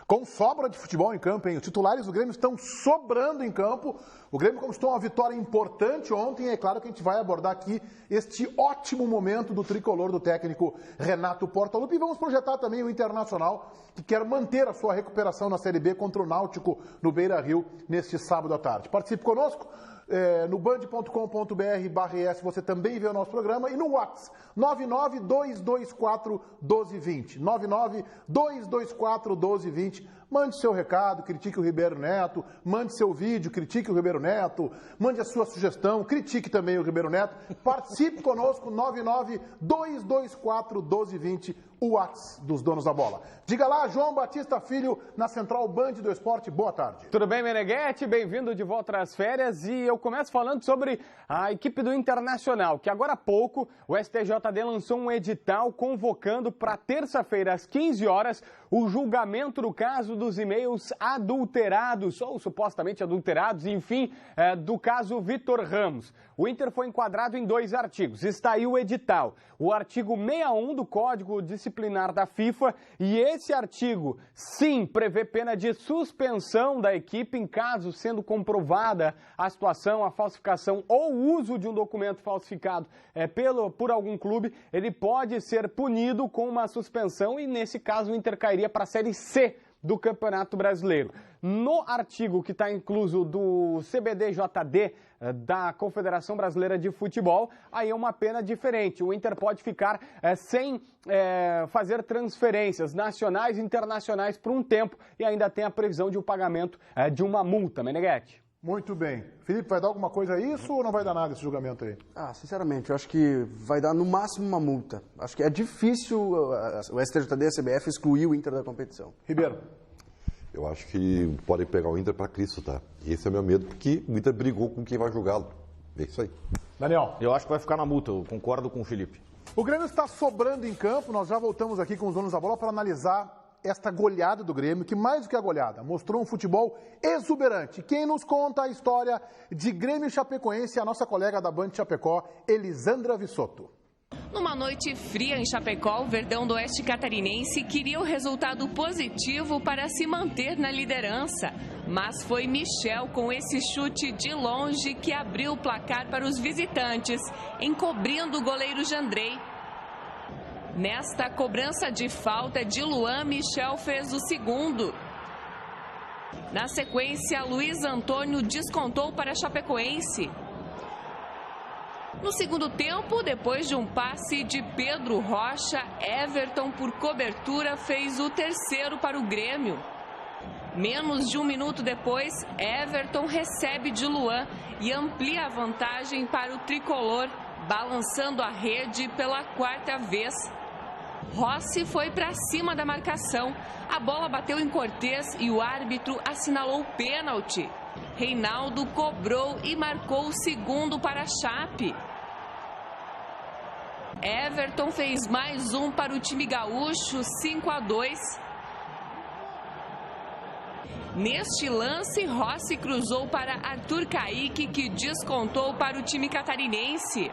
Com sobra de futebol em campo, hein? Os titulares do Grêmio estão sobrando em campo. O Grêmio conquistou uma vitória importante ontem. É claro que a gente vai abordar aqui este ótimo momento do tricolor do técnico Renato Portaluppi. E vamos projetar também o Internacional, que quer manter a sua recuperação na Série B contra o Náutico no Beira-Rio neste sábado à tarde. Participe conosco. No band.com.br/es você também vê o nosso programa e no WhatsApp 992241220 992241220. Mande seu recado, critique o Ribeiro Neto, mande seu vídeo, critique o Ribeiro Neto, mande a sua sugestão, critique também o Ribeiro Neto. Participe conosco, 992241220, o WhatsApp dos donos da bola. Diga lá, João Batista Filho, na Central Band do Esporte, boa tarde. Tudo bem, Meneghetti? Bem-vindo de volta às férias e eu começo falando sobre a equipe do Internacional, que agora há pouco o STJD lançou um edital convocando para terça-feira às 15 horas o julgamento do caso dos e-mails adulterados, ou supostamente adulterados, enfim, do caso Vitor Ramos. O Inter foi enquadrado em 2 artigos. Está aí o edital. O artigo 61 do Código Disciplinar da FIFA e esse artigo, sim, prevê pena de suspensão da equipe em caso sendo comprovada a situação, a falsificação ou uso de um documento falsificado por algum clube, ele pode ser punido com uma suspensão e, nesse caso, o Inter cairia para a Série C do Campeonato Brasileiro. No artigo que está incluso do CBD-JD, da Confederação Brasileira de Futebol, aí é uma pena diferente. O Inter pode ficar sem fazer transferências nacionais e internacionais por um tempo e ainda tem a previsão de um pagamento de uma multa. Meneghetti. Muito bem. Felipe, vai dar alguma coisa a isso ou não vai dar nada esse julgamento aí? Sinceramente, eu acho que vai dar no máximo uma multa. Acho que é difícil o STJD e a CBF excluir o Inter da competição. Ribeiro. Eu acho que podem pegar o Inter para Cristo, tá? E esse é o meu medo, porque o Inter brigou com quem vai julgá-lo. É isso aí. Daniel. Eu acho que vai ficar na multa, eu concordo com o Felipe. O Grêmio está sobrando em campo, nós já voltamos aqui com os donos da bola para analisar esta goleada do Grêmio, que mais do que a goleada, mostrou um futebol exuberante. Quem nos conta a história de Grêmio e Chapecoense é a nossa colega da Band Chapecó, Elisandra Vissotto. Numa noite fria em Chapecó, o Verdão do Oeste Catarinense queria o resultado positivo para se manter na liderança. Mas foi Michel com esse chute de longe que abriu o placar para os visitantes, encobrindo o goleiro Jandrei. Nesta cobrança de falta de Luan, Michel fez o segundo. Na sequência, Luiz Antônio descontou para a Chapecoense. No segundo tempo, depois de um passe de Pedro Rocha, Everton, por cobertura, fez o terceiro para o Grêmio. Menos de um minuto depois, Everton recebe de Luan e amplia a vantagem para o tricolor, balançando a rede pela 4ª vez. Rossi foi para cima da marcação. A bola bateu em Cortez e o árbitro assinalou pênalti. Reinaldo cobrou e marcou o segundo para a Chape. Everton fez mais um para o time gaúcho, 5-2. Neste lance, Rossi cruzou para Arthur Caíque, que descontou para o time catarinense.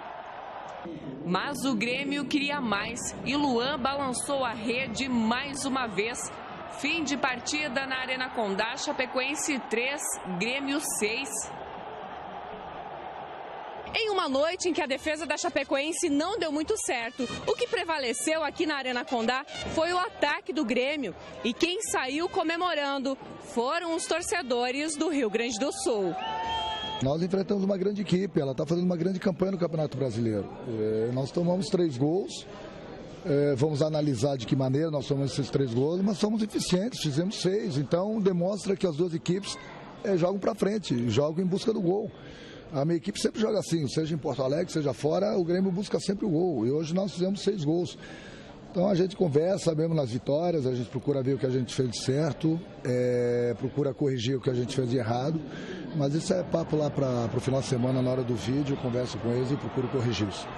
Mas o Grêmio queria mais e Luan balançou a rede mais uma vez. Fim de partida na Arena Condá, Chapecoense 3, Grêmio 6. Em uma noite em que a defesa da Chapecoense não deu muito certo, o que prevaleceu aqui na Arena Condá foi o ataque do Grêmio. E quem saiu comemorando foram os torcedores do Rio Grande do Sul. Nós enfrentamos uma grande equipe, ela está fazendo uma grande campanha no Campeonato Brasileiro. Nós tomamos 3 gols, vamos analisar de que maneira nós tomamos esses 3 gols, mas somos eficientes, fizemos 6, então demonstra que as duas equipes jogam para frente, jogam em busca do gol. A minha equipe sempre joga assim, seja em Porto Alegre, seja fora, o Grêmio busca sempre o gol, e hoje nós fizemos 6 gols. Então a gente conversa mesmo nas vitórias, a gente procura ver o que a gente fez de certo, procura corrigir o que a gente fez de errado, mas isso é papo lá para o final de semana, na hora do vídeo, eu converso com eles e procuro corrigir isso.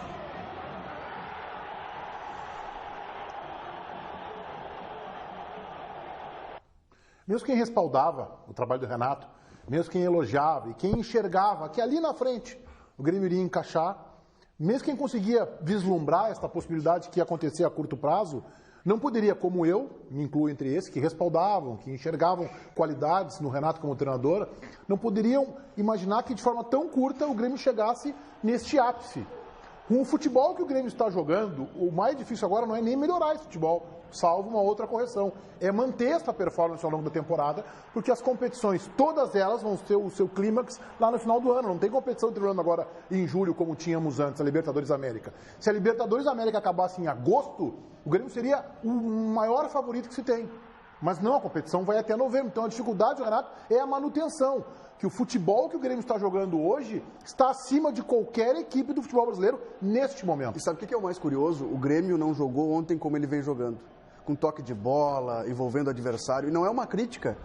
Mesmo quem respaldava o trabalho do Renato, mesmo quem elogiava e quem enxergava que ali na frente o Grêmio iria encaixar, mesmo quem conseguia vislumbrar esta possibilidade que ia acontecer a curto prazo, Não poderia, como eu, me incluo entre esses, que respaldavam, que enxergavam qualidades no Renato como treinador, não poderiam imaginar que de forma tão curta o Grêmio chegasse neste ápice. Com o futebol que o Grêmio está jogando, o mais difícil agora não é nem melhorar esse futebol, salvo uma outra correção. É manter essa performance ao longo da temporada, porque as competições, todas elas vão ter o seu clímax lá no final do ano. Não tem competição terminando agora em julho, como tínhamos antes, a Libertadores América. Se a Libertadores América acabasse em agosto, o Grêmio seria o maior favorito que se tem. Mas não, a competição vai até novembro. Então a dificuldade do Renato é a manutenção. Que o futebol que o Grêmio está jogando hoje está acima de qualquer equipe do futebol brasileiro neste momento. E sabe o que é o mais curioso? O Grêmio não jogou ontem como ele vem jogando. Com toque de bola, envolvendo o adversário. E não é uma crítica.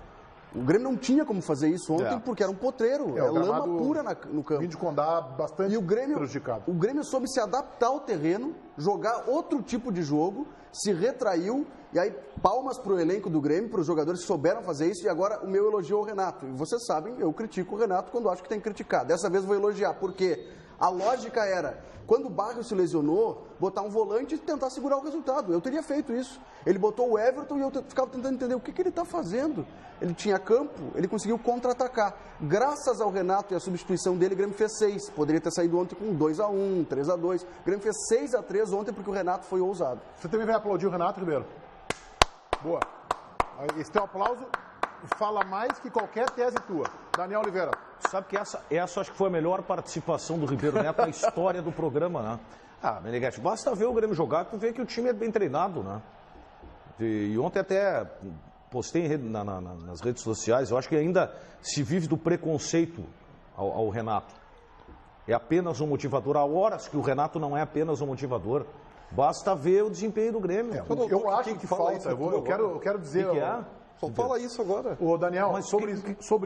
O Grêmio não tinha como fazer isso ontem porque era um potreiro. É lama pura no campo. Vinho de Condá bastante prejudicado. O Grêmio soube se adaptar ao terreno, jogar outro tipo de jogo, se retraiu. E aí, palmas para o elenco do Grêmio, para os jogadores que souberam fazer isso. E agora, o meu elogio ao Renato. E vocês sabem, eu critico o Renato quando acho que tem que criticar. Dessa vez vou elogiar, porque a lógica era, quando o Barrios se lesionou, botar um volante e tentar segurar o resultado. Eu teria feito isso. Ele botou o Everton e eu ficava tentando entender o que ele está fazendo. Ele tinha campo, ele conseguiu contra-atacar. Graças ao Renato e à substituição dele, o Grêmio fez 6. Poderia ter saído ontem com 2-1, 3-2. O Grêmio fez 6-3 ontem porque o Renato foi ousado. Você também vai aplaudir o Renato, Ribeiro? Boa. Esse teu aplauso fala mais que qualquer tese tua. Daniel Oliveira. Sabe que essa acho que foi a melhor participação do Ribeiro Neto na história do programa, né? Meneghetti, basta ver o Grêmio jogar que tu vê que o time é bem treinado, né? E ontem até postei nas redes sociais, eu acho que ainda se vive do preconceito ao Renato. É apenas um motivador. Há horas que o Renato não é apenas um motivador. Basta ver o desempenho do Grêmio. Eu acho que falta. Eu quero dizer. O que é? Só fala isso agora. Ô, Daniel, sobre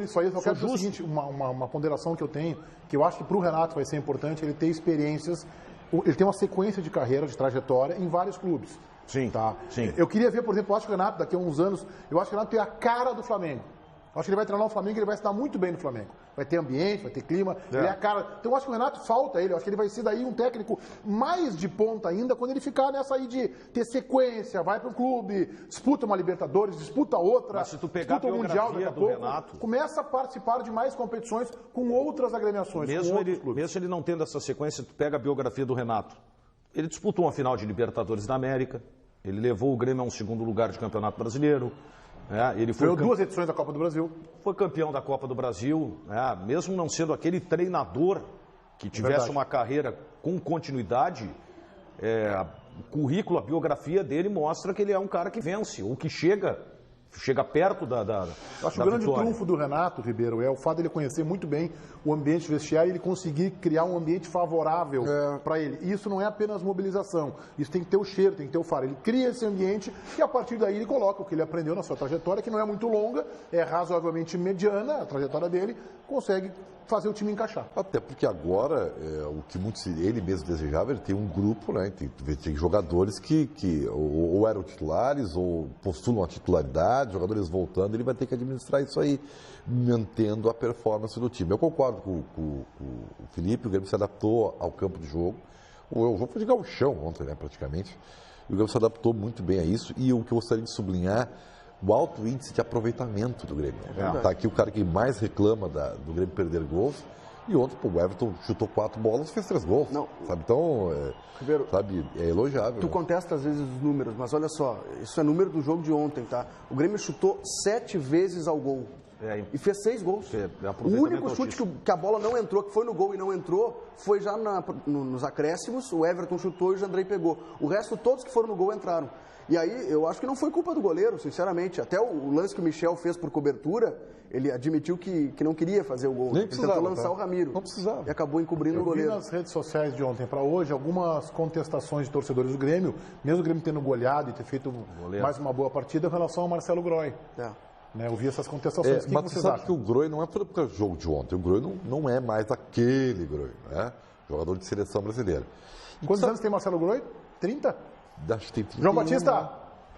isso aí, eu quero dizer o seguinte, uma ponderação que eu tenho, que eu acho que para o Renato vai ser importante ele ter experiências, ele tem uma sequência de carreira, de trajetória em vários clubes. Sim, tá? Sim. Eu queria ver, por exemplo, eu acho que o Renato, daqui a uns anos, eu acho que o Renato tem a cara do Flamengo. Eu acho que ele vai treinar o Flamengo e ele vai se dar muito bem no Flamengo. Vai ter ambiente, vai ter clima, ele é a cara. Então eu acho que o Renato falta ele, eu acho que ele vai ser daí um técnico mais de ponta ainda, quando ele ficar nessa aí de ter sequência, vai para um clube, disputa uma Libertadores, disputa outra, mas se tu pegar disputa um Mundial daqui a pouco, Renato, começa a participar de mais competições com outras agremiações, mesmo ele não tendo essa sequência, tu pega a biografia do Renato. Ele disputou uma final de Libertadores da América, ele levou o Grêmio a um segundo lugar de Campeonato Brasileiro. Ele foi 2 edições da Copa do Brasil. Foi campeão da Copa do Brasil, mesmo não sendo aquele treinador que tivesse uma carreira com continuidade, o currículo, a biografia dele mostra que ele é um cara que vence, ou que chega perto da Eu acho que o grande trunfo do Renato, Ribeiro, é o fato de ele conhecer muito bem o ambiente vestiário e ele conseguir criar um ambiente favorável para ele. E isso não é apenas mobilização, isso tem que ter o cheiro, tem que ter o faro. Ele cria esse ambiente e a partir daí ele coloca o que ele aprendeu na sua trajetória, que não é muito longa, é razoavelmente mediana a trajetória dele, consegue fazer o time encaixar. Até porque agora, o que ele mesmo desejava, ele tem um grupo, né? Tem jogadores que ou eram titulares ou postulam a titularidade, jogadores voltando, ele vai ter que administrar isso aí, mantendo a performance do time. Eu concordo com o Felipe, o Grêmio se adaptou ao campo de jogo. O jogo foi de gauchão ontem, né, praticamente. E o Grêmio se adaptou muito bem a isso. E o que eu gostaria de sublinhar, o alto índice de aproveitamento do Grêmio. Está aqui o cara que mais reclama do Grêmio perder gols. E ontem, o Everton chutou 4 bolas e fez 3 gols. Não. Sabe? Então, Ribeiro, é elogiável. Tu contesta às vezes os números, mas olha só, isso é número do jogo de ontem, tá? O Grêmio chutou 7 vezes ao gol. E fez 6 gols. O único chute que a bola não entrou, que foi no gol e não entrou, foi já nos acréscimos. O Everton chutou e o Jandrei pegou. O resto, todos que foram no gol entraram. E aí, eu acho que não foi culpa do goleiro, sinceramente. Até o lance que o Michel fez por cobertura, ele admitiu que não queria fazer o gol. Nem ele tentou lançar o Ramiro. Não precisava. E acabou encobrindo o goleiro. Eu vi nas redes sociais de ontem para hoje algumas contestações de torcedores do Grêmio, mesmo o Grêmio tendo goleado e ter feito mais uma boa partida, em relação ao Marcelo Groy. Eu vi essas contestações. Mas você sabe que o Groy não é por causa do jogo de ontem. O Groy não é mais aquele Groy, né? Jogador de seleção brasileira. Quantos anos tem Marcelo Groy? 30? Acho que tem 30. João Batista?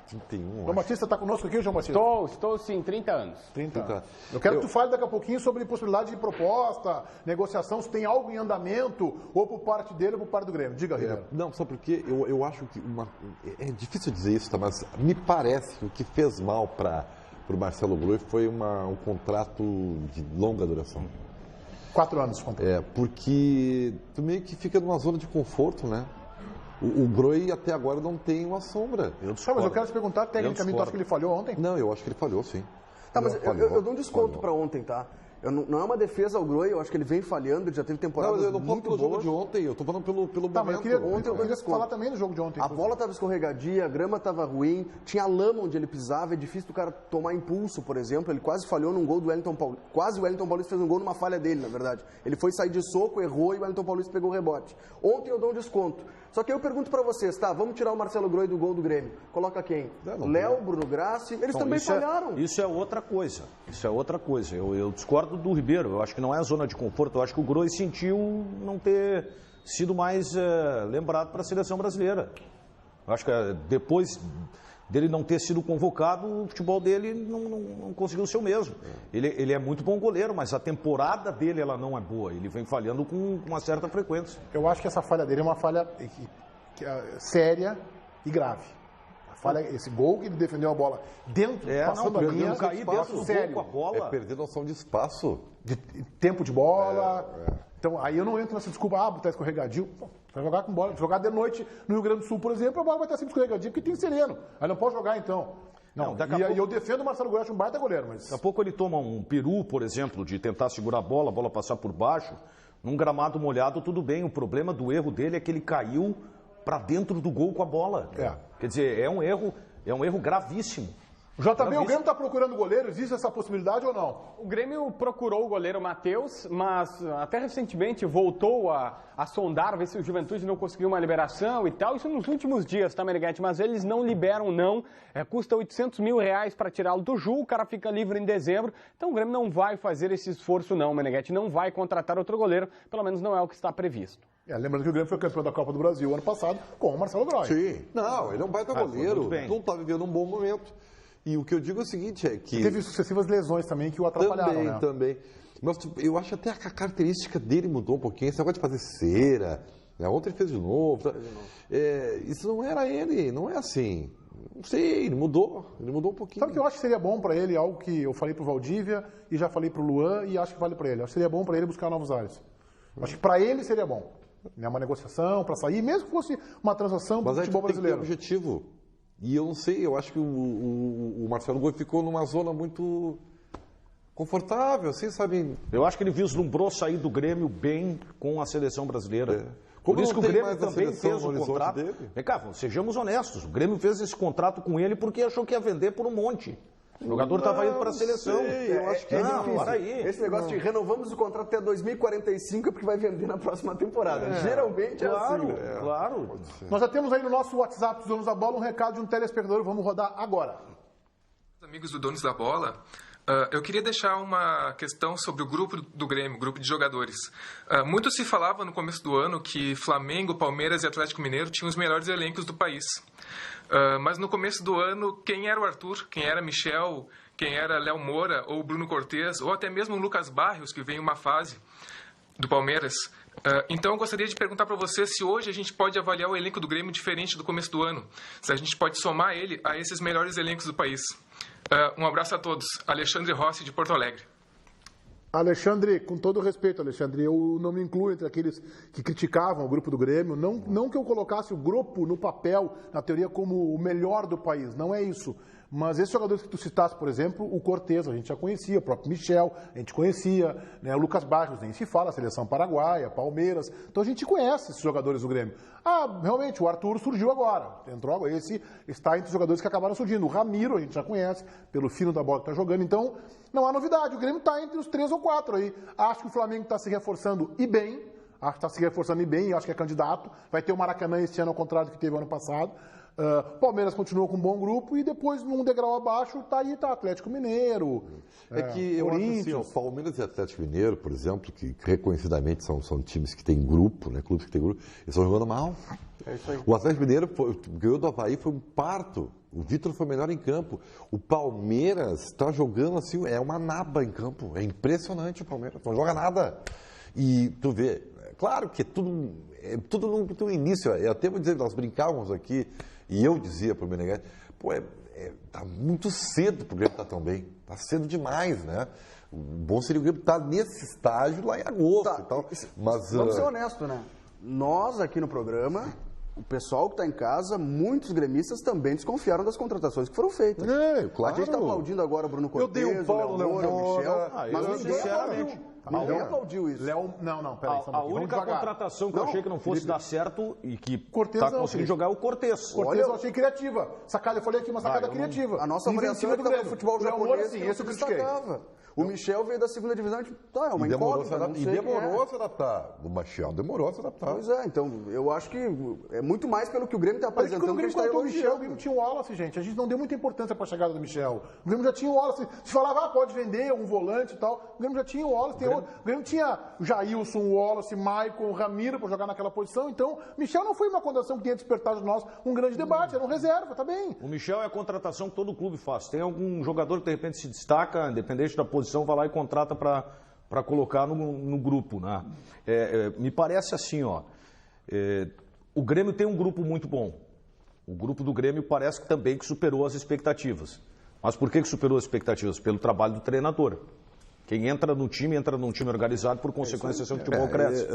31, João Batista está conosco aqui, João Batista? Estou sim, 30 anos. 30. Eu quero que tu fale daqui a pouquinho sobre possibilidade de proposta, negociação, se tem algo em andamento, ou por parte dele ou por parte do Grêmio. Diga, Ribeiro. Não, só porque eu acho que é difícil dizer isso, tá? Mas me parece que o que fez mal para o Marcelo Groi foi um contrato de longa duração. 4 anos de contrato. Porque tu meio que fica numa zona de conforto, né? O Groi até agora não tem uma sombra. Mas eu quero te perguntar, tecnicamente, tu acha que ele falhou ontem? Não, eu acho que ele falhou, sim. Tá, mas eu dou um desconto para ontem, tá? Não é uma defesa ao Groi, eu acho que ele vem falhando, ele já teve temporada muito boa. Eu não falo pelo jogo de ontem, eu tô falando pelo momento. Mas eu queria falar também do jogo de ontem. A bola estava escorregadia, a grama estava ruim, tinha lama onde ele pisava, é difícil do cara tomar impulso, por exemplo. Ele quase falhou num gol do Wellington Paulista. Quase o Wellington Paulista fez um gol numa falha dele, na verdade. Ele foi sair de soco, errou e o Wellington Paulista pegou o rebote. Ontem eu dou um desconto. Só que eu pergunto para vocês, tá, vamos tirar o Marcelo Groi do gol do Grêmio. Coloca quem? Léo, Bruno Grassi, eles também falharam. Isso é outra coisa. Eu discordo do Ribeiro. Eu acho que não é a zona de conforto. Eu acho que o Groi sentiu não ter sido mais lembrado para a seleção brasileira. Eu acho que depois dele não ter sido convocado, o futebol dele não conseguiu ser o mesmo. Ele é muito bom goleiro, mas a temporada dele ela não é boa. Ele vem falhando com uma certa frequência. Eu acho que essa falha dele é uma falha séria e grave. Esse gol que ele defendeu a bola dentro, passando a linha, cair dentro do sério. gol com a bola. É perder noção de espaço. De tempo de bola. Então, aí eu não entro nessa desculpa, tá escorregadio. Pô, vai jogar com bola. Jogar de noite no Rio Grande do Sul, por exemplo, a bola vai estar sempre escorregadia, porque tem sereno. Aí não pode jogar, então. E eu defendo o Marcelo Groi, acho um baita goleiro. Mas... Daqui a pouco ele toma um peru, por exemplo, de tentar segurar a bola passar por baixo. Num gramado molhado, tudo bem. O problema do erro dele é que ele caiu para dentro do gol com a bola. Quer dizer, é um erro gravíssimo. JB, o Grêmio está procurando goleiro? Existe essa possibilidade ou não? O Grêmio procurou o goleiro Matheus, mas até recentemente voltou a sondar, ver se o Juventude não conseguiu uma liberação e tal. Isso nos últimos dias, tá, Meneghetti? Mas eles não liberam, não. Custa R$800 mil para tirá-lo do Ju, o cara fica livre em dezembro. Então o Grêmio não vai fazer esse esforço, não, Meneghetti. Não vai contratar outro goleiro, pelo menos não é o que está previsto. Lembrando que o Grêmio foi campeão da Copa do Brasil ano passado com o Marcelo Groi. Sim. Não, ele é um baita goleiro. Não está vivendo um bom momento. E o que eu digo é o seguinte, é que... Teve sucessivas lesões também que o atrapalharam, Também. Mas eu acho até que a característica dele mudou um pouquinho. Esse negócio de fazer cera, né? Ontem ele fez de novo. Isso não era ele, não é assim. Não sei, ele mudou um pouquinho. Sabe o que eu acho que seria bom para ele, algo que eu falei pro Valdívia e já falei pro Luan e acho que vale para ele. Acho que seria bom para ele buscar novos ares. Acho que para ele seria bom. Uma negociação para sair, mesmo que fosse uma transação do futebol brasileiro. Mas é que tem objetivo. E eu não sei, eu acho que o Marcelo Groi ficou numa zona muito confortável, assim, sabe? Eu acho que ele vislumbrou sair do Grêmio bem com a seleção brasileira. Como Por isso que o Grêmio também fez o contrato. Vem cá, sejamos honestos, o Grêmio fez esse contrato com ele porque achou que ia vender por um monte. O jogador estava indo para a seleção. Eu acho que esse negócio de renovamos o contrato até 2045 é porque vai vender na próxima temporada. Geralmente é assim. Claro. Nós já temos aí no nosso WhatsApp dos Donos da Bola um recado de um telespectador. Vamos rodar agora. Amigos do Donos da Bola, eu queria deixar uma questão sobre o grupo do Grêmio, grupo de jogadores. Muito se falava no começo do ano que Flamengo, Palmeiras e Atlético Mineiro tinham os melhores elencos do país. Mas no começo do ano, quem era o Arthur, quem era Michel, quem era Léo Moura ou Bruno Cortez, ou até mesmo o Lucas Barrios, que vem em uma fase do Palmeiras. Então eu gostaria de perguntar para você se hoje a gente pode avaliar o elenco do Grêmio diferente do começo do ano, se a gente pode somar ele a esses melhores elencos do país. Um abraço a todos. Alexandre Rossi, de Porto Alegre. Alexandre, com todo respeito, Alexandre, eu não me incluo entre aqueles que criticavam o grupo do Grêmio. Não que eu colocasse o grupo no papel, na teoria, como o melhor do país. Não é isso. Mas esses jogadores que tu citaste, por exemplo, o Cortez, a gente já conhecia, o próprio Michel, a gente conhecia, né? O Lucas Barrios, nem se fala, a seleção paraguaia, Palmeiras. Então a gente conhece esses jogadores do Grêmio. Realmente, o Arthur surgiu agora. Entrou agora. Esse está entre os jogadores que acabaram surgindo. O Ramiro, a gente já conhece, pelo fino da bola que está jogando. Então, não há novidade. O Grêmio está entre os 3 ou 4 aí. Acho que o Flamengo está se reforçando e bem. Acho que está se reforçando e bem, acho que é candidato. Vai ter o Maracanã esse ano, ao contrário do que teve ano passado. Palmeiras continua com um bom grupo e depois, num degrau abaixo, tá Atlético Mineiro, É que eu acho assim, Corinthians. o Palmeiras e Atlético Mineiro, por exemplo, que reconhecidamente são times que têm grupo, né? Clubes que têm grupo, eles estão jogando mal. É isso aí. O Atlético Mineiro ganhou do Avaí, foi um parto. O Vitor foi melhor em campo. O Palmeiras está jogando assim, é uma naba em campo. É impressionante o Palmeiras, não joga nada. E tu vê, claro que tudo no início. Eu até vou dizer, nós brincávamos aqui, e eu dizia para o Meneghete, tá muito cedo para o Grêmio estar tão bem. Tá cedo demais, né? O bom seria o Grêmio estar nesse estágio lá em agosto e tal. Mas, vamos ser honestos, né? Nós aqui no programa, o pessoal que está em casa, muitos gremistas também desconfiaram das contratações que foram feitas. Claro. A gente está aplaudindo agora o Bruno Cortez, Eu dei o pau no Léo Moura, o Michel, Moura. mas eu, ninguém sinceramente, aplaudiu isso. Não, peraí. A única contratação que eu achei que não fosse dar certo e que está conseguindo jogar é o Cortez. Cortez eu achei criativa. Eu falei aqui uma sacada criativa. A nossa avaliação é que o futebol japonês sim, esse eu critiquei. O Michel veio da segunda divisão, é uma incógnita. Demorou a se adaptar. O Michel demorou a se adaptar. Pois é, então eu acho que é muito mais pelo que o Grêmio está Mas quando apresentando o que a Grêmio gente está contratou o Michel, o elogiando. Grêmio tinha o Wallace, gente. A gente não deu muita importância para a chegada do Michel. O Grêmio já tinha o Wallace. Se falava, pode vender um volante e tal. O Grêmio já tinha o Wallace. O Grêmio tinha o Jailson, o Wallace, Maicon, o Ramiro para jogar naquela posição. Então, Michel não foi uma contratação que tenha despertado de nós um grande debate. Era um reserva, tá bem. O Michel é a contratação que todo clube faz. Tem algum jogador que de repente se destaca, independente da posição, vai lá e contrata para colocar no grupo, né? Me parece assim, o Grêmio tem um grupo muito bom. O grupo do Grêmio parece que também que superou as expectativas. Mas por que superou as expectativas? Pelo trabalho do treinador. Quem entra num time organizado, por consequência, seu futebol cresce.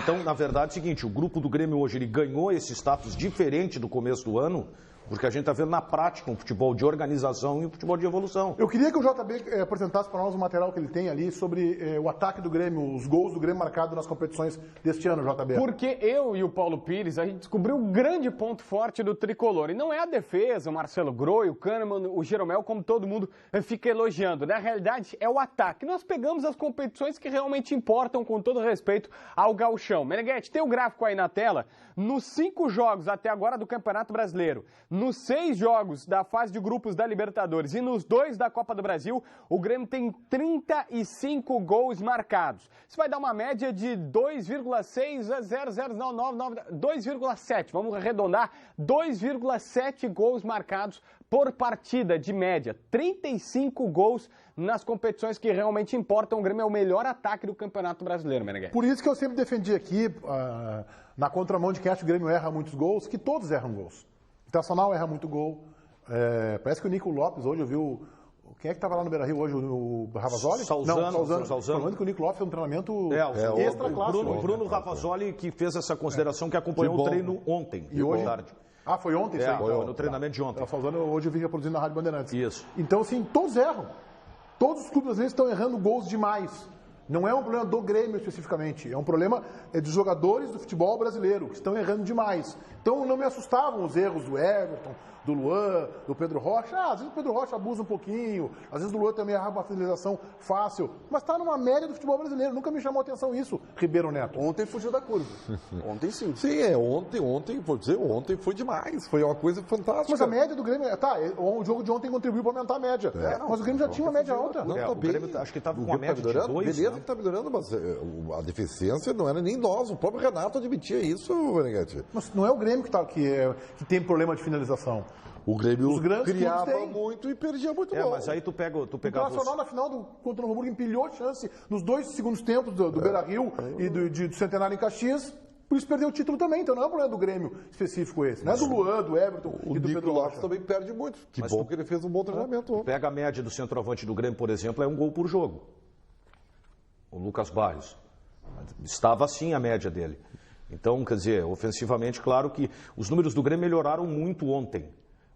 Então, na verdade, é o seguinte, o grupo do Grêmio hoje ele ganhou esse status diferente do começo do ano, porque a gente está vendo na prática um futebol de organização e um futebol de evolução. Eu queria que o JB apresentasse para nós o material que ele tem ali sobre o ataque do Grêmio, os gols do Grêmio marcados nas competições deste ano, JB. Porque eu e o Paulo Pires, a gente descobriu um grande ponto forte do tricolor. E não é a defesa, o Marcelo Groi, o Kahneman, o Jeromel, como todo mundo fica elogiando. Na realidade, é o ataque. Nós pegamos as competições que realmente importam, com todo respeito ao gauchão. Meneghete, tem o gráfico aí na tela. Nos 5 jogos até agora do Campeonato Brasileiro, nos 6 jogos da fase de grupos da Libertadores e nos 2 da Copa do Brasil, o Grêmio tem 35 gols marcados. Isso vai dar uma média de 2,7, vamos arredondar, 2,7 gols marcados por partida de média. 35 gols nas competições que realmente importam. O Grêmio é o melhor ataque do Campeonato Brasileiro, Meneghete. Por isso que eu sempre defendi aqui, na contramão de quem acha que o Grêmio erra muitos gols, que todos erram gols. O Internacional erra muito gol. Parece que o Nico Lopes, hoje eu vi quem é que estava lá no Beira-Rio hoje? O Ravazoli? Salzano. Falando que o Nico Lopes é um treinamento extra classe. O Bruno Ravazoli que fez essa consideração, que acompanhou o treino ontem, e hoje tarde. Ah, foi ontem? Foi no treinamento de ontem. O Salzano hoje eu vi reproduzindo na Rádio Bandeirantes. Isso. Então, assim, todos erram. Todos os clubes brasileiros estão errando gols demais. Não é um problema do Grêmio especificamente, é um problema dos jogadores do futebol brasileiro, que estão errando demais. Então não me assustavam os erros do Everton, do Luan, do Pedro Rocha. Às vezes o Pedro Rocha abusa um pouquinho, às vezes o Luan também erra uma finalização fácil, mas está numa média do futebol brasileiro. Nunca me chamou a atenção isso, Ribeiro Neto. Ontem fugiu da curva. Ontem sim. Sim, ontem, vou dizer, ontem foi demais. Foi uma coisa fantástica. Mas a média do Grêmio, o jogo de ontem contribuiu para aumentar a média. Mas o Grêmio já tinha uma média alta. Não, tá o bem. Grêmio, acho que estava com uma média de 2. Beleza que está melhorando, mas a deficiência não era nem nós. O próprio Renato admitia isso, Meneghete. Mas não é o Grêmio que tem problema de finalização. O Grêmio criava têm. muito e perdia muito gol. Mas aí tu pega O Internacional na final contra o Novo Hamburgo empilhou chance nos 2 segundos tempos do Beira-Rio e do Centenário em Caxias. Por isso perdeu o título também. Então não é um problema do Grêmio específico esse. Não é do Luan, do Everton e do Pedro Rocha. também perde muito. Que bom que ele fez um bom treinamento. Pega a média do centroavante do Grêmio, por exemplo, é 1 gol por jogo. O Lucas Barrios. Estava assim a média dele. Então, quer dizer, ofensivamente, claro que os números do Grêmio melhoraram muito ontem.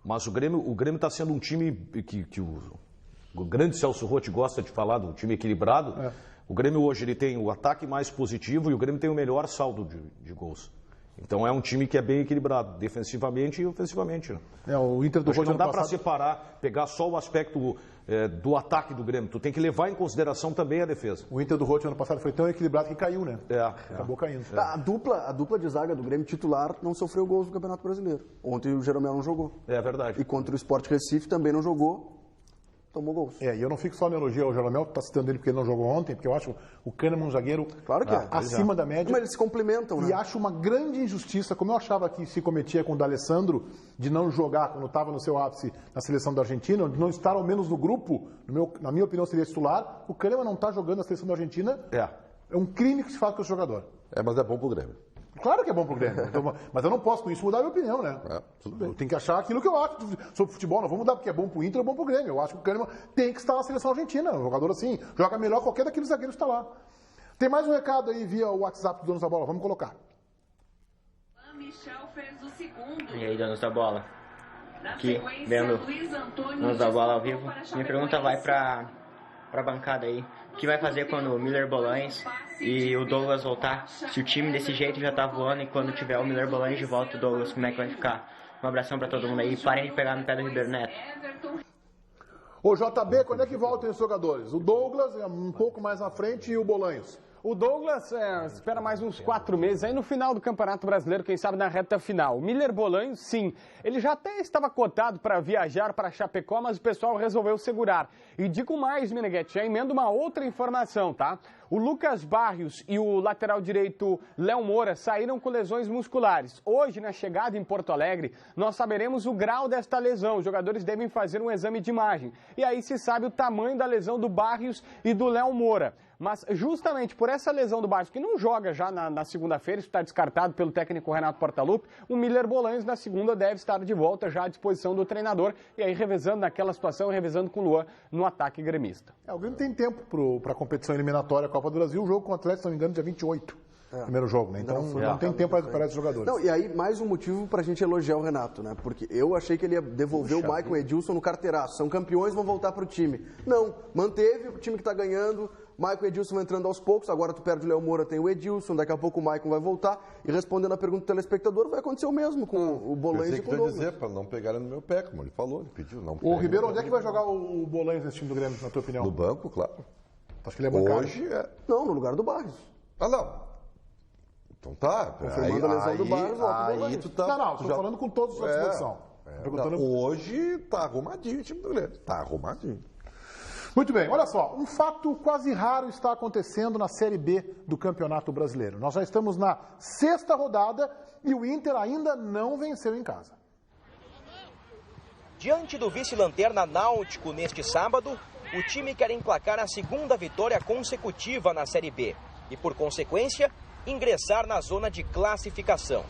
Mas o Grêmio está sendo um time que o grande Celso Roth gosta de falar, de um time equilibrado. O Grêmio hoje ele tem o ataque mais positivo e o Grêmio tem o melhor saldo de gols. Então é um time que é bem equilibrado, defensivamente e ofensivamente. Né? O Inter do Rote não dá ano para passado... separar, pegar só o aspecto do ataque do Grêmio. Tu tem que levar em consideração também a defesa. O Inter do Rote ano passado foi tão equilibrado que caiu, né? Acabou caindo. A dupla de zaga do Grêmio titular não sofreu gols no Campeonato Brasileiro. Ontem o Jeromel não jogou. É verdade. E contra o Sport Recife também não jogou. Tomou gols. E eu não fico só no elogio ao Jeromel, que está citando ele porque ele não jogou ontem, porque eu acho o Kahneman um zagueiro claro que acima da média. Mas eles se complementam, né? E acho uma grande injustiça, como eu achava que se cometia com o D'Alessandro, de não jogar quando estava no seu ápice na seleção da Argentina, de não estar ao menos no grupo, na minha opinião seria titular, o Kahneman não está jogando na seleção da Argentina. É um crime que se faz com esse jogador. Mas é bom pro Grêmio. Claro que é bom pro Grêmio, mas eu não posso com isso mudar a minha opinião, né? Tudo bem. Eu tenho que achar aquilo que eu acho sobre futebol, não vou mudar porque é bom pro Inter, é bom pro Grêmio. Eu acho que o Kahneman tem que estar na seleção argentina, um jogador assim, joga melhor qualquer daqueles zagueiros que está lá. Tem mais um recado aí via o WhatsApp do Donos da Bola, vamos colocar. Michel fez o segundo. E aí, Donos da Bola? Aqui, vendo Donos da Bola ao vivo. Minha pergunta vai para a bancada aí. O que vai fazer quando o Miller Bolanhos e o Douglas voltar? Se o time desse jeito já tá voando e quando tiver o Miller Bolanhos de volta, o Douglas, como é que vai ficar? Um abração para todo mundo aí. Parem de pegar no pé do Ribeiro Neto. Ô JB, quando é que voltam os jogadores? O Douglas é um pouco mais na frente e o Bolanhos. O Douglas espera mais uns 4 meses, aí no final do Campeonato Brasileiro, quem sabe na reta final. O Miller Bolanhos, sim, ele já até estava cotado para viajar para Chapecó, mas o pessoal resolveu segurar. E digo mais, Meneghete, já emendo uma outra informação, tá? O Lucas Barrios e o lateral direito Léo Moura saíram com lesões musculares. Hoje, na chegada em Porto Alegre, nós saberemos o grau desta lesão. Os jogadores devem fazer um exame de imagem. E aí se sabe o tamanho da lesão do Barrios e do Léo Moura. Mas justamente por essa lesão do Barrios, que não joga já na segunda-feira, isso está descartado pelo técnico Renato Portaluppi, o Miller Bolanhos na segunda deve estar de volta já à disposição do treinador e aí revezando naquela situação, revezando com o Luan no ataque gremista. O Grêmio tem tempo para a competição eliminatória, a Copa do Brasil, o jogo com o Atlético, se não me engano, dia 28, primeiro jogo, né? Então não tem tempo para recuperar esses jogadores. Não, e aí mais um motivo para a gente elogiar o Renato, né? Porque eu achei que ele ia devolver o Maicon Edilson no carteiraço. São campeões, vão voltar para o time. Não, manteve o time que está ganhando. Maicon e Edilson entrando aos poucos, agora tu perde o Léo Moura, tem o Edilson, daqui a pouco o Maicon vai voltar. E respondendo a pergunta do telespectador, vai acontecer o mesmo com o Bolanhos e com o Douglas. dizer, para não pegarem no meu pé, como ele falou, ele pediu. Não o Ribeiro, onde é que vai jogar o Bolanhos nesse time do Grêmio, na tua opinião? No banco, claro. Acho que ele é bancário. Hoje é... Não, no lugar do Barrios. Não. Então tá. Confirmando a lesão do Barrios, aí tu tá... Não, estou falando com todos à disposição. Hoje tá arrumadinho o time do Grêmio. Tá arrumadinho. Muito bem, olha só, um fato quase raro está acontecendo na Série B do Campeonato Brasileiro. Nós já estamos na 6ª rodada e o Inter ainda não venceu em casa. Diante do vice-lanterna Náutico neste sábado, o time quer emplacar a 2ª vitória consecutiva na Série B e, por consequência, ingressar na zona de classificação.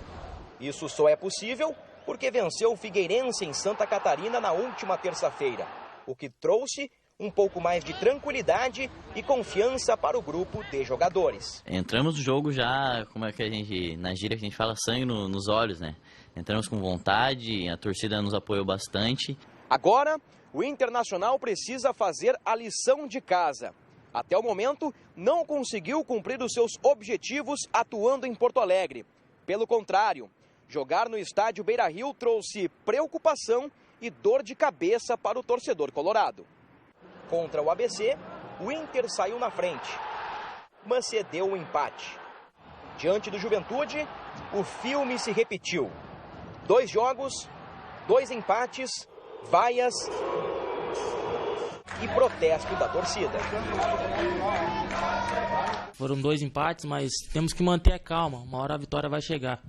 Isso só é possível porque venceu o Figueirense em Santa Catarina na última terça-feira, o que trouxe um pouco mais de tranquilidade e confiança para o grupo de jogadores. Entramos no jogo já, como é que a gente, na gíria que a gente fala, sangue nos olhos, né? Entramos com vontade, a torcida nos apoiou bastante. Agora, o Internacional precisa fazer a lição de casa. Até o momento, não conseguiu cumprir os seus objetivos atuando em Porto Alegre. Pelo contrário, jogar no estádio Beira-Rio trouxe preocupação e dor de cabeça para o torcedor colorado. Contra o ABC, o Inter saiu na frente, mas cedeu o empate. Diante do Juventude, o filme se repetiu. 2 jogos, 2 empates, vaias e protesto da torcida. Foram 2 empates, mas temos que manter a calma. Uma hora a vitória vai chegar.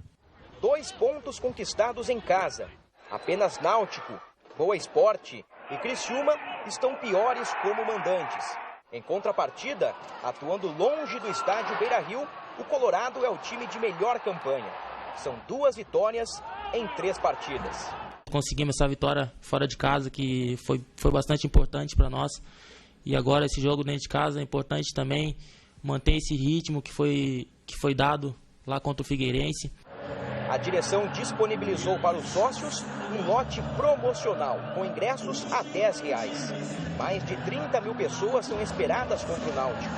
2 pontos conquistados em casa. Apenas Náutico, Boa Esporte e Criciúma estão piores como mandantes. Em contrapartida, atuando longe do estádio Beira-Rio, o Colorado é o time de melhor campanha. São 2 vitórias em 3 partidas. Conseguimos essa vitória fora de casa, que foi bastante importante para nós. E agora esse jogo dentro de casa é importante também. Manter esse ritmo que foi dado lá contra o Figueirense. A direção disponibilizou para os sócios um lote promocional, com ingressos a R$10. Mais de 30 mil pessoas são esperadas contra o Náutico.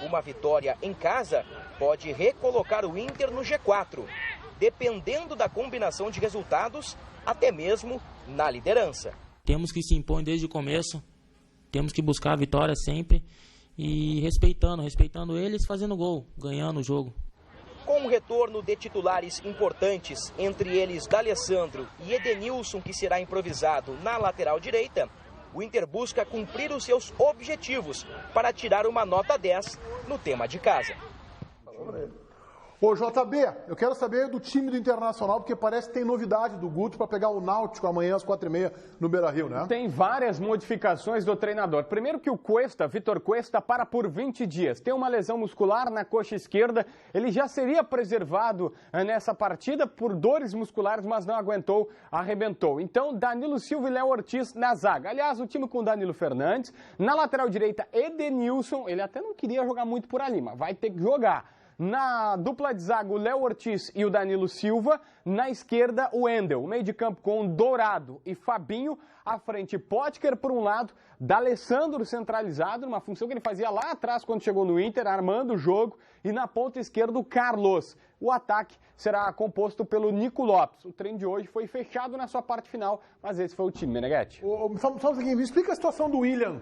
Uma vitória em casa pode recolocar o Inter no G4. dependendo da combinação de resultados, até mesmo na liderança. Temos que se impor desde o começo, temos que buscar a vitória sempre e respeitando eles, fazendo gol, ganhando o jogo. Com o retorno de titulares importantes, entre eles D'Alessandro e Edenilson, que será improvisado na lateral direita, o Inter busca cumprir os seus objetivos para tirar uma nota 10 no tema de casa. Ô JB, eu quero saber do time do Internacional, porque parece que tem novidade do Guto para pegar o Náutico amanhã às 4h30 no Beira-Rio, né? Tem várias modificações do treinador. Primeiro que o Cuesta, Vitor Cuesta, para por 20 dias. Tem uma lesão muscular na coxa esquerda. Ele já seria preservado nessa partida por dores musculares, mas não aguentou, arrebentou. Então, Danilo Silva e Léo Ortiz na zaga. Aliás, o time com Danilo Fernandes. Na lateral direita, Edenilson. Ele até não queria jogar muito por ali, mas vai ter que jogar. Na dupla de zaga, o Léo Ortiz e o Danilo Silva. Na esquerda, o Wendel. O meio de campo com Dourado e Fabinho. À frente, Potker por um lado. D'Alessandro centralizado, numa função que ele fazia lá atrás quando chegou no Inter, armando o jogo. E na ponta esquerda, o Carlos. O ataque será composto pelo Nico Lopes. O treino de hoje foi fechado na sua parte final, mas esse foi o time, Meneghetti. Só um seguinte, me explica a situação do William.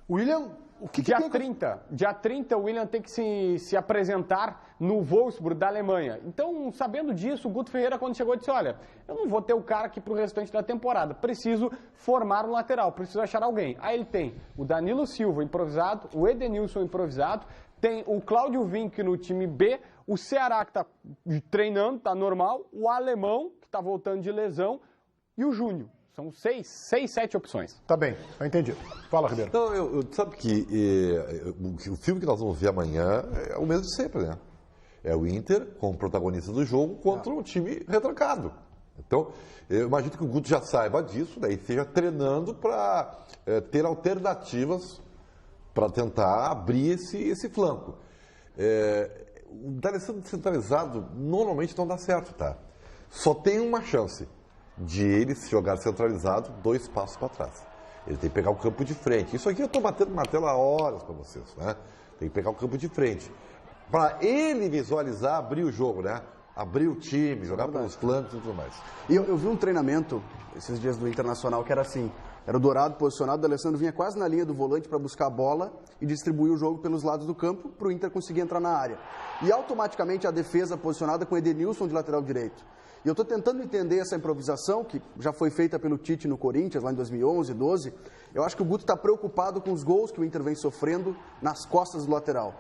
O William... Dia 30, o William tem que se apresentar no Wolfsburg da Alemanha. Então, sabendo disso, o Guto Ferreira, quando chegou, disse, olha, eu não vou ter o cara aqui para o restante da temporada, preciso formar um lateral, preciso achar alguém. Aí ele tem o Danilo Silva improvisado, o Edenilson improvisado, tem o Cláudio Vinck no time B, o Ceará que está treinando, está normal, o Alemão que está voltando de lesão e o Júnior. São 7 opções. Tá bem, tá entendido. Fala, Ribeiro. Não, sabe que o filme que nós vamos ver amanhã é o mesmo de sempre, né? É o Inter como protagonista do jogo contra um time retrancado. Então, eu imagino que o Guto já saiba disso, né? E esteja treinando para ter alternativas para tentar abrir esse flanco. O D'Alessandro centralizado normalmente não dá certo, tá? Só tem uma chance de ele se jogar centralizado 2 passos para trás. Ele tem que pegar o campo de frente. Isso aqui eu estou batendo na tela há horas para vocês, né? Tem que pegar o campo de frente. Para ele visualizar, abrir o jogo, né? Abrir o time, jogar pelos flancos e tudo mais. E eu vi um treinamento esses dias do Internacional que era assim, era o Dourado posicionado, o D'Alessandro vinha quase na linha do volante para buscar a bola e distribuir o jogo pelos lados do campo para o Inter conseguir entrar na área. E automaticamente a defesa posicionada com o Edenilson de lateral direito. E eu estou tentando entender essa improvisação, que já foi feita pelo Tite no Corinthians, lá em 2011, 12. Eu acho que o Guto está preocupado com os gols que o Inter vem sofrendo nas costas do lateral.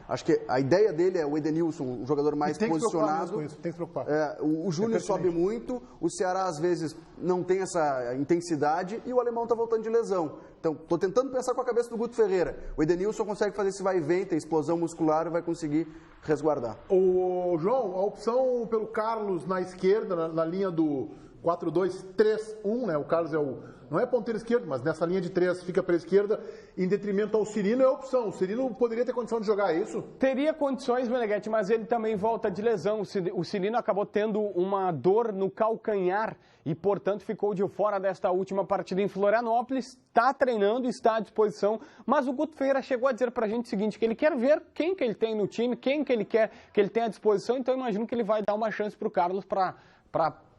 Acho que a ideia dele é o Edenilson, um jogador mais posicionado. Tem que se preocupar. O Júnior sobe muito, o Ceará às vezes não tem essa intensidade e o Alemão está voltando de lesão. Então, estou tentando pensar com a cabeça do Guto Ferreira. O Edenilson consegue fazer esse vai e vem, tem explosão muscular e vai conseguir resguardar. O João, a opção pelo Carlos na esquerda, na linha do 4-2-3-1, né? O Carlos não é ponteiro esquerdo, mas nessa linha de 3 fica para a esquerda, em detrimento ao Cirino, é a opção. O Cirino poderia ter condição de jogar, é isso? Teria condições, Meneghetti, mas ele também volta de lesão. O Cirino acabou tendo uma dor no calcanhar e, portanto, ficou de fora desta última partida em Florianópolis. Está treinando, está à disposição, mas o Guto Ferreira chegou a dizer para a gente o seguinte, que ele quer ver quem que ele tem no time, quem que ele quer que ele tenha à disposição, então eu imagino que ele vai dar uma chance para o Carlos para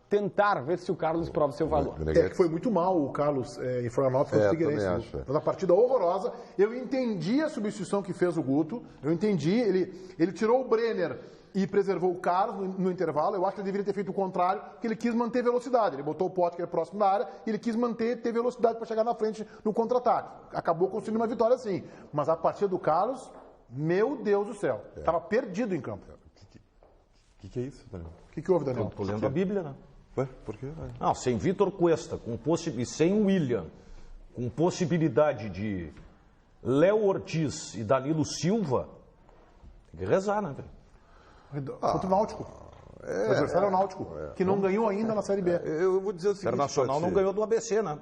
tentar ver se o Carlos prova seu valor. Que foi muito mal o Carlos em Florianópolis contra o Figueirense. Na partida horrorosa. Eu entendi a substituição que fez o Guto. Eu entendi. Ele tirou o Brenner e preservou o Carlos no intervalo. Eu acho que ele deveria ter feito o contrário, que ele quis manter velocidade. Ele botou o Potker próximo da área e ele quis ter velocidade para chegar na frente no contra-ataque. Acabou conseguindo uma vitória, sim. Mas a partida do Carlos, meu Deus do céu, estava perdido em campo. O que é isso, Daniel? O que houve, Daniel? Estou lendo a Bíblia, né? Ué, por quê? Não, sem Vitor Cuesta e sem o William, com possibilidade de Léo Ortiz e Danilo Silva, tem que rezar, né, velho? Contra o Náutico. O adversário é o Náutico, que não ganhou ainda na Série B. Eu vou dizer o seguinte... O Internacional não ganhou do ABC, né?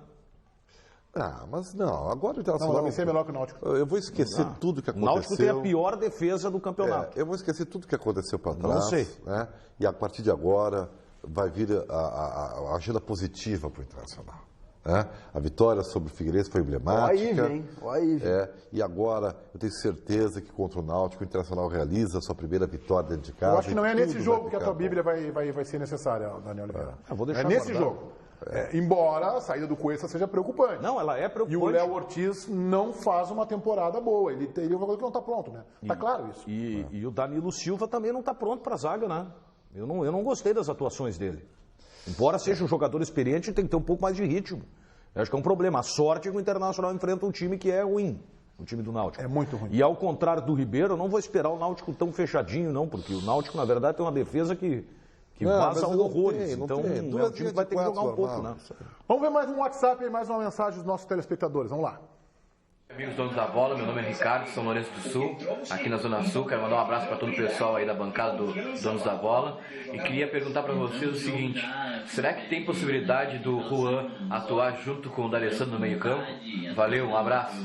Mas não, agora o Internacional... Não, o ABC é melhor que o Náutico. Eu vou esquecer tudo que aconteceu. O Náutico tem a pior defesa do campeonato. Eu vou esquecer tudo que aconteceu para trás. Não sei. Né? E a partir de agora vai vir a agenda positiva para o Internacional. Né? A vitória sobre o Figueirense foi emblemática. E agora eu tenho certeza que contra o Náutico o Internacional realiza a sua primeira vitória dentro de casa. Eu acho que não é nesse jogo que a tua Bíblia vai ser necessária, Daniel Oliveira. É nesse jogo. Embora a saída do Cuesta seja preocupante. Não, ela é preocupante. E o Léo Ortiz não faz uma temporada boa. Ele teria um jogador que não está pronto, né? Tá claro isso. E o Danilo Silva também não está pronto para a zaga, né? Eu não gostei das atuações dele. Embora seja um jogador experiente, tem que ter um pouco mais de ritmo. Eu acho que é um problema. A sorte é que o Internacional enfrenta um time que é ruim. O time do Náutico. É muito ruim. E ao contrário do Ribeiro, eu não vou esperar o Náutico tão fechadinho, não. Porque o Náutico, na verdade, tem uma defesa que vaza horrores. Então, o time vai ter que jogar um pouco, né? Vamos ver mais um WhatsApp e mais uma mensagem dos nossos telespectadores. Vamos lá. Amigos donos da bola, meu nome é Ricardo, de São Lourenço do Sul, aqui na Zona Sul. Quero mandar um abraço para todo o pessoal aí da bancada do Donos da Bola. E queria perguntar para vocês o seguinte: será que tem possibilidade do Juan atuar junto com o D'Alessandro no meio-campo? Valeu, um abraço.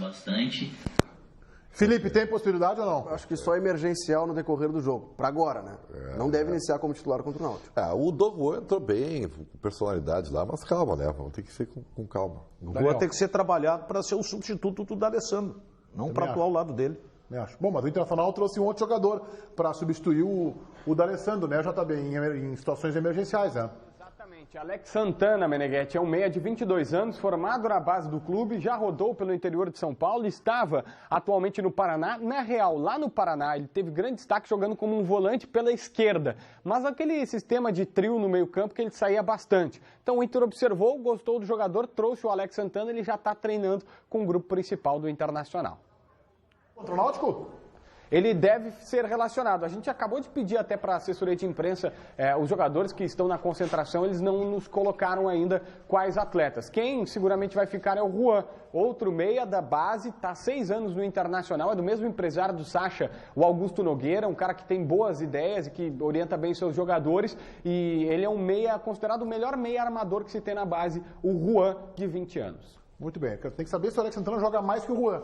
Felipe, tem possibilidade ou não? Acho que só emergencial no decorrer do jogo. Para agora, né? Não deve iniciar como titular contra o Náutico. O Dogo entrou bem, com personalidade lá, mas calma, né? Vamos ter que ser com calma. O Juan tem que ser trabalhado para ser o substituto do D'Alessandro, não para atuar ao lado dele. Acho. Bom, mas o Internacional trouxe um outro jogador para substituir o D'Alessandro, né, JB, em situações emergenciais, né? Alex Santana, Meneghetti, é um meia de 22 anos, formado na base do clube, já rodou pelo interior de São Paulo, estava atualmente no Paraná. Na real, lá no Paraná, ele teve grande destaque jogando como um volante pela esquerda, mas aquele sistema de trio no meio-campo que ele saía bastante. Então o Inter observou, gostou do jogador, trouxe o Alex Santana, ele já está treinando com o grupo principal do Internacional. Contra o Náutico? Ele deve ser relacionado. A gente acabou de pedir até para a assessoria de imprensa, os jogadores que estão na concentração, eles não nos colocaram ainda quais atletas. Quem seguramente vai ficar é o Juan, outro meia da base, está há 6 anos no Internacional, é do mesmo empresário do Sacha, o Augusto Nogueira, um cara que tem boas ideias e que orienta bem seus jogadores, e ele é um meia, considerado o melhor meia armador que se tem na base, o Juan, de 20 anos. Muito bem, tem que saber se o Alex Santana joga mais que o Juan.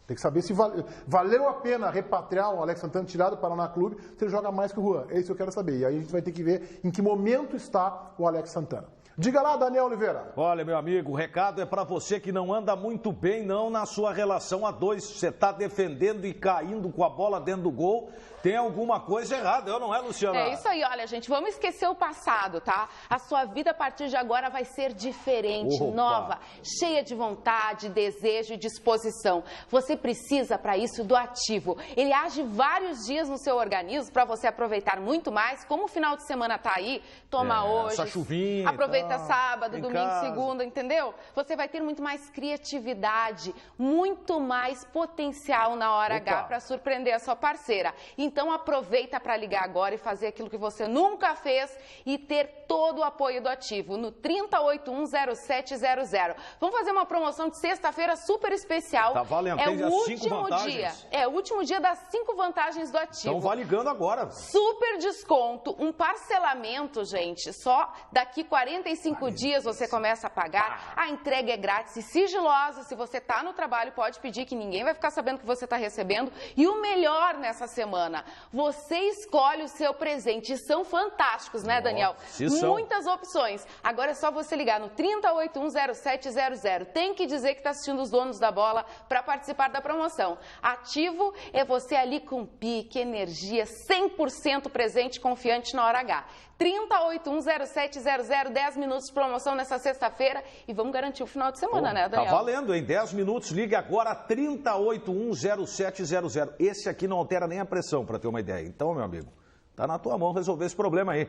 Tem que saber se valeu a pena repatriar o Alex Santana, tirar do Paraná Clube, se ele joga mais que o Juan. É isso que eu quero saber. E aí a gente vai ter que ver em que momento está o Alex Santana. Diga lá, Daniel Oliveira. Olha, meu amigo, o recado é para você que não anda muito bem, não, na sua relação a dois. Você está defendendo e caindo com a bola dentro do gol. Tem alguma coisa errada, não é, Luciana? É isso aí, olha, gente, vamos esquecer o passado, tá? A sua vida a partir de agora vai ser diferente, nova, cheia de vontade, desejo e disposição. Você precisa, para isso, do Ativo. Ele age vários dias no seu organismo para você aproveitar muito mais. Como o final de semana tá aí, toma hoje, essa chuvinha, aproveita sábado, domingo, segunda, entendeu? Você vai ter muito mais criatividade, muito mais potencial na hora H para surpreender a sua parceira. Então aproveita para ligar agora e fazer aquilo que você nunca fez e ter todo o apoio do Ativo no 30810700. Vamos fazer uma promoção de sexta-feira super especial. Tá valendo, é tem o as 5 último vantagens. dia. É o último dia das 5 vantagens do Ativo. Então vai ligando agora. Super desconto, um parcelamento, gente. Só daqui 45 dias você começa a pagar. A entrega é grátis e sigilosa. Se você está no trabalho, pode pedir que ninguém vai ficar sabendo que você está recebendo. E o melhor nessa semana, você escolhe o seu presente. E são fantásticos, né, Daniel? Muitas opções. Agora é só você ligar no 30810700. Tem que dizer que está assistindo os Donos da Bola para participar da promoção. Ativo é você ali com pique, energia, 100% presente, confiante na hora H. 30810700, 10 minutos de promoção nessa sexta-feira e vamos garantir o final de semana, né, Daniel? Tá valendo, hein? 10 minutos, ligue agora 30810700. Esse aqui não altera nem a pressão, para ter uma ideia. Então, meu amigo, tá na tua mão resolver esse problema aí.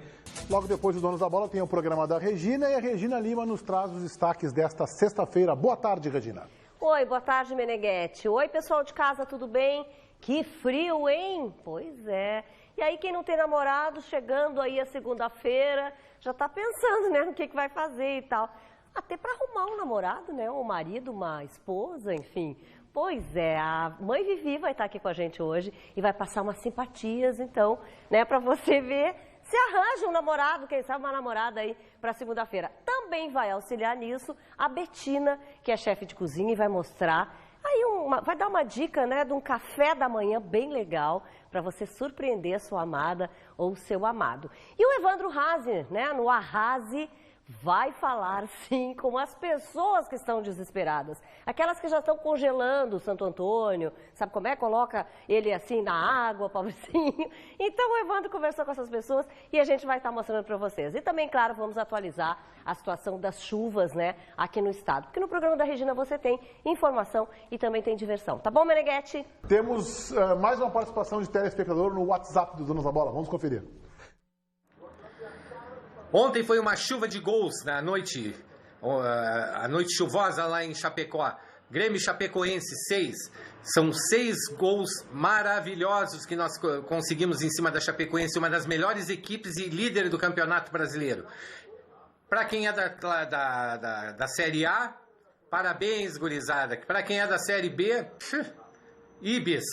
Logo depois dos Donos da Bola tem o programa da Regina e a Regina Lima nos traz os destaques desta sexta-feira. Boa tarde, Regina. Oi, boa tarde, Meneghetti. Oi, pessoal de casa, tudo bem? Que frio, hein? Pois é. E aí, quem não tem namorado, chegando aí a segunda-feira, já tá pensando, né, no que vai fazer e tal. Até para arrumar um namorado, né, um marido, uma esposa, enfim. Pois é, a mãe Vivi vai estar aqui com a gente hoje e vai passar umas simpatias, então, né, para você ver se arranja um namorado, quem sabe uma namorada aí para segunda-feira. Também vai auxiliar nisso a Betina, que é chefe de cozinha e vai mostrar aí vai dar uma dica, né, de um café da manhã bem legal para você surpreender a sua amada ou o seu amado. E o Evandro Hazi, né, no Arrase, vai falar sim com as pessoas que estão desesperadas. Aquelas que já estão congelando o Santo Antônio, sabe como é? Coloca ele assim na água, pobrecinho. Então o Evandro conversou com essas pessoas e a gente vai estar mostrando para vocês. E também, claro, vamos atualizar a situação das chuvas, né, aqui no estado. Porque no programa da Regina você tem informação e também tem diversão. Tá bom, Meneghetti? Temos mais uma participação de telespectador no WhatsApp dos Donos da Bola. Vamos conferir. Ontem foi uma chuva de gols na noite, a noite chuvosa lá em Chapecó. Grêmio Chapecoense, 6. São 6 gols maravilhosos que nós conseguimos em cima da Chapecoense, uma das melhores equipes e líder do Campeonato Brasileiro. Para quem é da Série A, parabéns, gurizada. Para quem é da Série B, Ibis.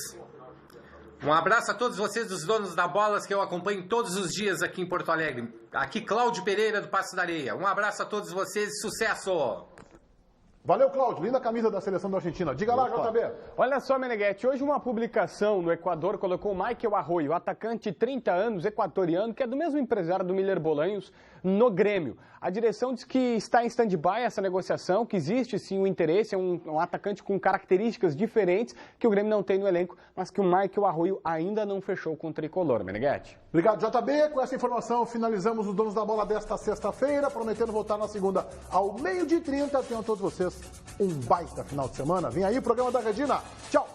Um abraço a todos vocês dos Donos da Bola que eu acompanho todos os dias aqui em Porto Alegre. Aqui Cláudio Pereira do Passo da Areia. Um abraço a todos vocês, sucesso! Valeu, Cláudio. Linda camisa da seleção da Argentina. Diga lá, JB. Olha só, Meneghetti, hoje uma publicação no Equador colocou Michael Arroyo, atacante de 30 anos, equatoriano, que é do mesmo empresário do Miller Bolanhos, no Grêmio. A direção diz que está em stand-by essa negociação, que existe sim o interesse, é um atacante com características diferentes que o Grêmio não tem no elenco, mas que o Michael Arroyo ainda não fechou com o tricolor, Meneghetti. Obrigado, JB. Com essa informação, finalizamos os Donos da Bola desta sexta-feira, prometendo voltar na segunda ao 12h30. Tenham todos vocês um baita final de semana. Vem aí o programa da Regina. Tchau!